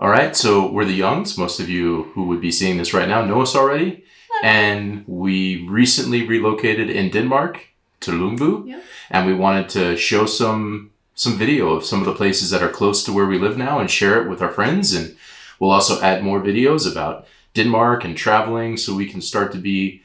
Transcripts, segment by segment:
All right, so we're the Youngs. Most of you who would be seeing this right now know us already. And we recently relocated in Denmark to Lyngby. Yeah. And we wanted to show some video of some of the places that are close to where we live now and share it with our friends. And we'll also add more videos about Denmark and traveling so we can start to be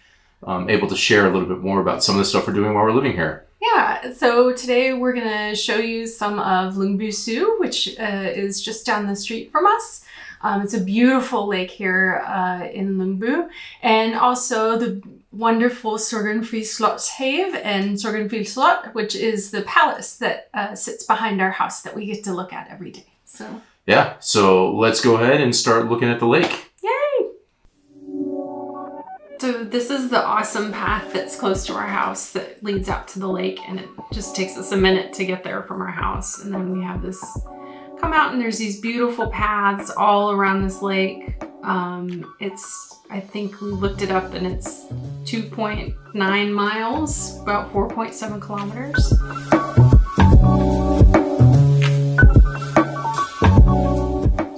able to share a little bit more about some of the stuff we're doing while we're living here. Yeah, so today we're going to show you some of Lyngby Zoo, which is just down the street from us. It's a beautiful lake here in Lyngby, and also the wonderful Sorgenfri Slottshave and Sorgenfri Slot, which is the palace that sits behind our house that we get to look at every day. So let's go ahead and start looking at the lake. So this is the awesome path that's close to our house that leads out to the lake, and it just takes us a minute to get there from our house. And then we have this come out, and there's these beautiful paths all around this lake. I think we looked it up, and it's 2.9 miles, about 4.7 kilometers.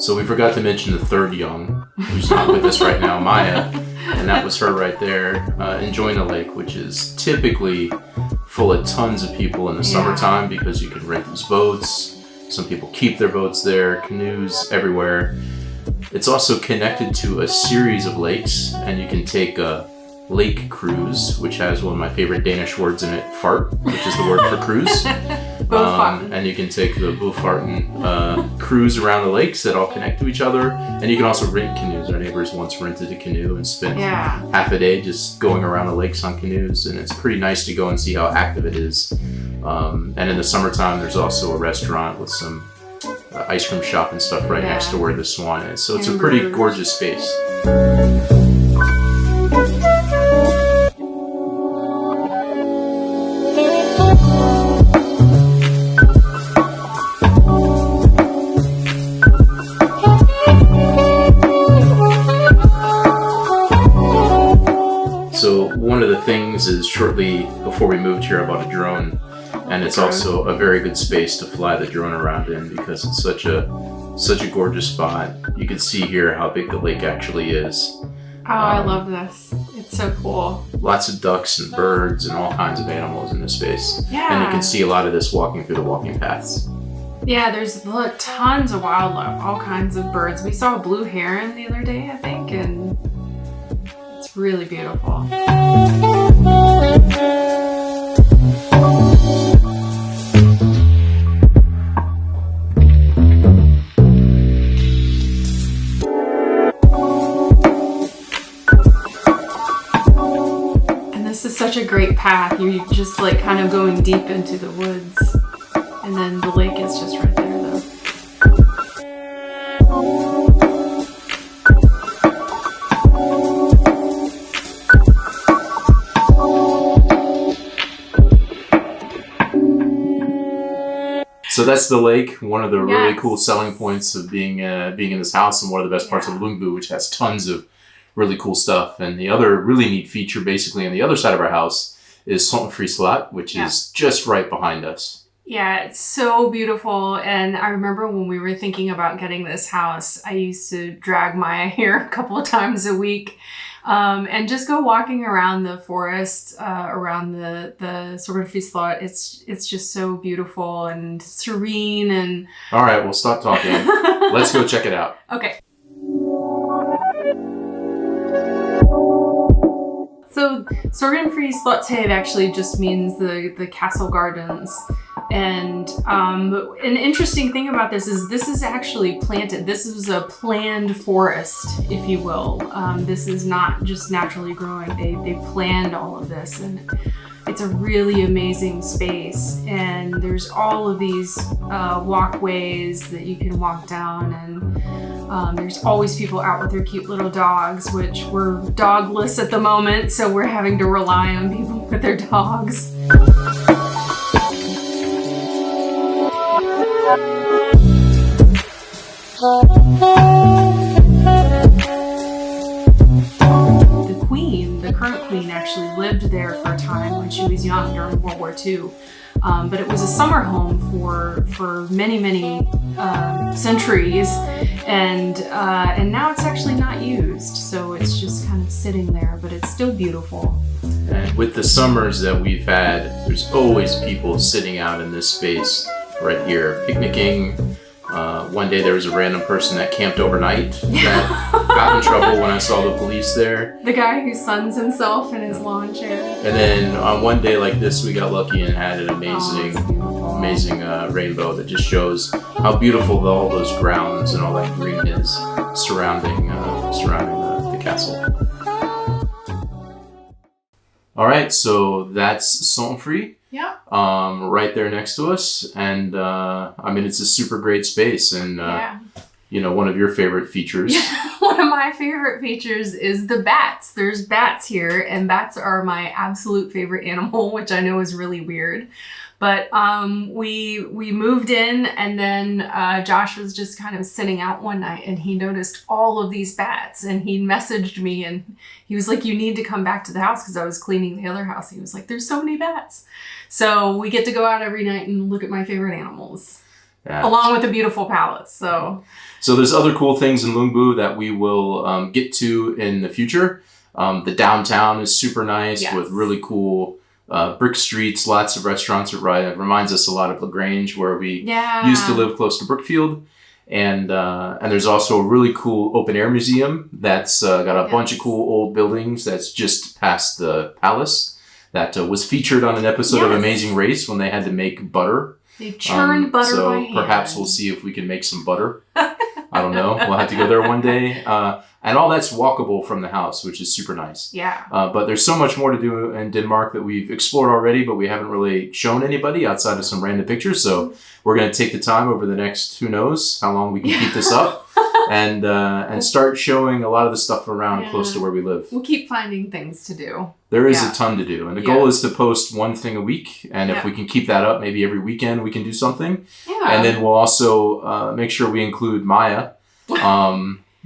So we forgot to mention the third Young, who's not with us right now, Maya. And that was her right there, enjoying the lake, which is typically full of tons of people in the summertime because you can rent these boats. Some people keep their boats there, canoes everywhere. It's also connected to a series of lakes, and you can take a lake cruise, which has one of my favorite Danish words in it, fart, which is the word for cruise. And you can take the Bofarten cruise around the lakes that all connect to each other. And you can also rent canoes. Our neighbors once rented a canoe and spent half a day just going around the lakes on canoes. And it's pretty nice to go and see how active it is. And in the summertime, there's also a restaurant with some ice cream shop and stuff right next to where the swan is. So it's a pretty gorgeous space. So one of the things is shortly before we moved here I bought a drone, and it's also a very good space to fly the drone around in because it's such a gorgeous spot. You can see here how big the lake actually is. Oh, I love this. It's so cool. Lots of ducks and birds and all kinds of animals in this space. Yeah. And you can see a lot of this walking through the walking paths. Yeah, there's tons of wildlife, all kinds of birds. We saw a blue heron the other day, I think, and it's really beautiful. And this is such a great path. You're just kind of going deep into the woods. And then the lake is just right there, though. So that's the lake, one of the really cool selling points of being in this house, and one of the best parts of Lyngby, which has tons of really cool stuff. And the other really neat feature basically on the other side of our house is Sorgenfri Slot, which is just right behind us. Yeah, it's so beautiful. And I remember when we were thinking about getting this house, I used to drag Maya here a couple of times a week and just go walking around the forest, around the Sorgenfri Slot. It's just so beautiful and serene. And all right, we'll stop talking. Let's go check it out. Okay. So Sorgenfri Slottshave actually just means the castle gardens. And an interesting thing about this is actually planted. This is a planned forest, if you will. This is not just naturally growing. They planned all of this, and it's a really amazing space. And there's all of these walkways that you can walk down, and there's always people out with their cute little dogs, which we're dogless at the moment, so we're having to rely on people with their dogs. The current queen actually lived there for a time when she was young during World War II. But it was a summer home for many, many centuries, and now it's actually not used, so it's just kind of sitting there, but it's still beautiful. And with the summers that we've had, there's always people sitting out in this space right here, picnicking. One day there was a random person that camped overnight that got in trouble when I saw the police there. The guy who suns himself in his lawn chair. And then on one day like this, we got lucky and had an amazing rainbow that just shows how beautiful all those grounds and all that green is surrounding the castle. All right, so that's Sorgenfri. Yeah. Right there next to us, and I mean it's a super great space, and you know, one of your favorite features. One of my favorite features is the bats. There's bats here, and bats are my absolute favorite animal, which I know is really weird. But we moved in, and then Josh was just kind of sitting out one night, and he noticed all of these bats, and he messaged me, and he was like, "You need to come back to the house," because I was cleaning the other house. He was like, "There's so many bats." So we get to go out every night and look at my favorite animals, along with a beautiful palace. So there's other cool things in Lyngby that we will get to in the future. The downtown is super nice with really cool brick streets, lots of restaurants. It reminds us a lot of LaGrange, where we used to live close to Brookfield. And there's also a really cool open air museum that's got a bunch of cool old buildings that's just past the palace. That was featured on an episode of Amazing Race when they had to make butter. They churned butter by hand. So perhaps we'll see if we can make some butter. I don't know. We'll have to go there one day. And all that's walkable from the house, which is super nice. Yeah. But there's so much more to do in Denmark that we've explored already, but we haven't really shown anybody outside of some random pictures. So we're going to take the time over the next, who knows how long we can keep this up, and start showing a lot of the stuff around close to where we live. We'll keep finding things to do. There is a ton to do. And the goal is to post one thing a week. And if we can keep that up, maybe every weekend we can do something. Yeah. And then we'll also make sure we include Maya.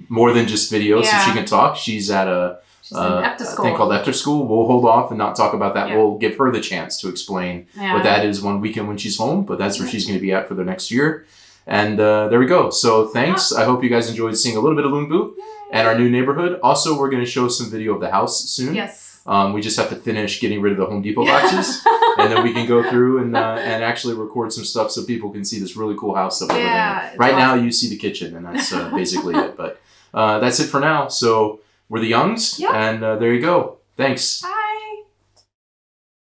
More than just videos, so she can talk. She's at a thing called After School. We'll hold off and not talk about that. Yeah. We'll give her the chance to explain what that is one weekend when she's home, but that's where she's going to be at for the next year. And there we go. So thanks. I hope you guys enjoyed seeing a little bit of Lyngby and our new neighborhood. Also, we're going to show some video of the house soon. Yes. We just have to finish getting rid of the Home Depot boxes, and then we can go through and actually record some stuff so people can see this really cool house that we're living in. Right now, you see the kitchen, and that's basically it. But that's it for now. So we're the Youngs, and there you go. Thanks. Bye.